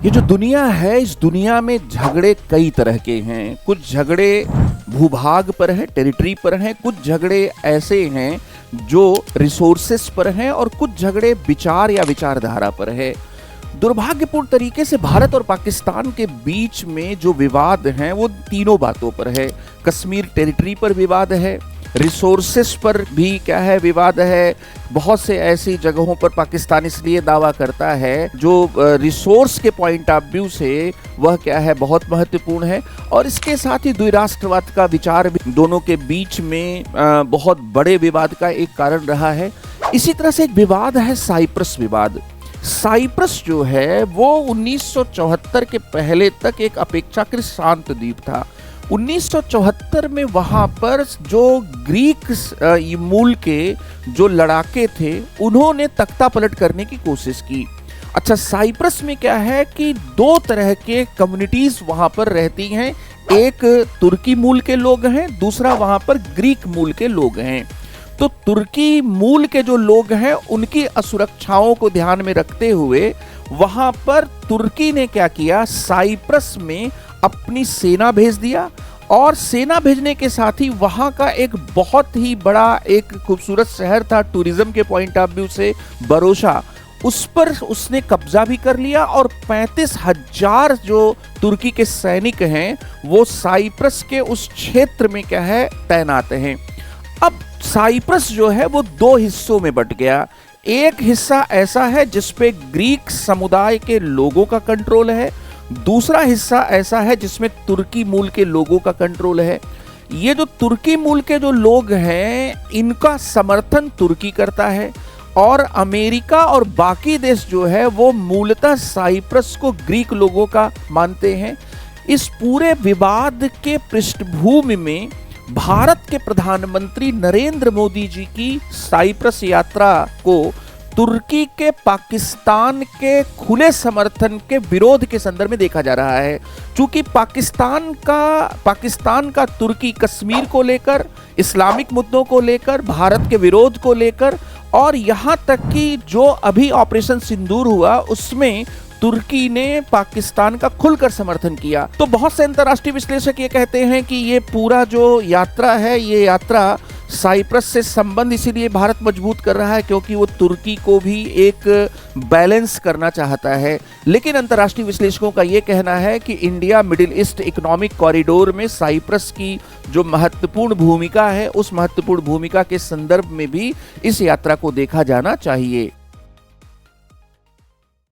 ये जो दुनिया है, इस दुनिया में झगड़े कई तरह के हैं। कुछ झगड़े भूभाग पर हैं, टेरिटरी पर हैं, कुछ झगड़े ऐसे हैं जो रिसोर्सेस पर हैं और कुछ झगड़े विचार या विचारधारा पर है। दुर्भाग्यपूर्ण तरीके से भारत और पाकिस्तान के बीच में जो विवाद हैं वो तीनों बातों पर है। कश्मीर टेरिटरी पर विवाद है, रिसोर्सेस पर भी क्या है विवाद है। बहुत से ऐसी जगहों पर पाकिस्तान इसलिए दावा करता है जो रिसोर्स के पॉइंट ऑफ व्यू से वह क्या है बहुत महत्वपूर्ण है। और इसके साथ ही द्विराष्ट्रवाद का विचार भी दोनों के बीच में बहुत बड़े विवाद का एक कारण रहा है। इसी तरह से एक विवाद है साइप्रस विवाद। साइप्रस जो है वो 1974 के पहले तक एक अपेक्षाकृत शांत द्वीप था। 1974 में वहां पर जो ग्रीक मूल के जो लड़ाके थे उन्होंने तख्ता पलट करने की कोशिश की। अच्छा, साइप्रस में क्या है कि दो तरह के कम्युनिटीज वहां पर रहती हैं। एक तुर्की मूल के लोग हैं, दूसरा वहां पर ग्रीक मूल के लोग हैं। तो तुर्की मूल के जो लोग हैं उनकी असुरक्षाओं को ध्यान में रखते हुए वहां पर तुर्की ने क्या किया, साइप्रस में अपनी सेना भेज दिया। और सेना भेजने के साथ ही वहां का एक बहुत ही बड़ा एक खूबसूरत शहर था टूरिज्म के पॉइंट ऑफ व्यू से, बरोशा, उस पर उसने कब्जा भी कर लिया। और 35,000 जो तुर्की के सैनिक हैं वो साइप्रस के उस क्षेत्र में क्या है तैनात हैं। अब साइप्रस जो है वो दो हिस्सों में बंट गया। एक हिस्सा ऐसा है जिसपे ग्रीक समुदाय के लोगों का कंट्रोल है, दूसरा हिस्सा ऐसा है जिसमें तुर्की मूल के लोगों का कंट्रोल है। ये जो तुर्की मूल के जो लोग हैं इनका समर्थन तुर्की करता है और अमेरिका और बाकी देश जो है वो मूलतः साइप्रस को ग्रीक लोगों का मानते हैं। इस पूरे विवाद के पृष्ठभूमि में भारत के प्रधानमंत्री नरेंद्र मोदी जी की साइप्रस यात्रा को तुर्की के पाकिस्तान के खुले समर्थन के विरोध के संदर्भ में देखा जा रहा है। चूंकि पाकिस्तान का तुर्की कश्मीर को लेकर, इस्लामिक मुद्दों को लेकर, भारत के विरोध को लेकर और यहाँ तक कि जो अभी ऑपरेशन सिंदूर हुआ उसमें तुर्की ने पाकिस्तान का खुलकर समर्थन किया। तो बहुत से अंतर्राष्ट्रीय विश्लेषक ये कहते हैं कि ये पूरा जो यात्रा है, ये यात्रा साइप्रस से संबंध इसीलिए भारत मजबूत कर रहा है क्योंकि वो तुर्की को भी एक बैलेंस करना चाहता है। लेकिन अंतर्राष्ट्रीय विश्लेषकों का ये कहना है कि India middle east economic corridor में साइप्रस की जो महत्वपूर्ण भूमिका है उस महत्वपूर्ण भूमिका के संदर्भ में भी इस यात्रा को देखा जाना चाहिए।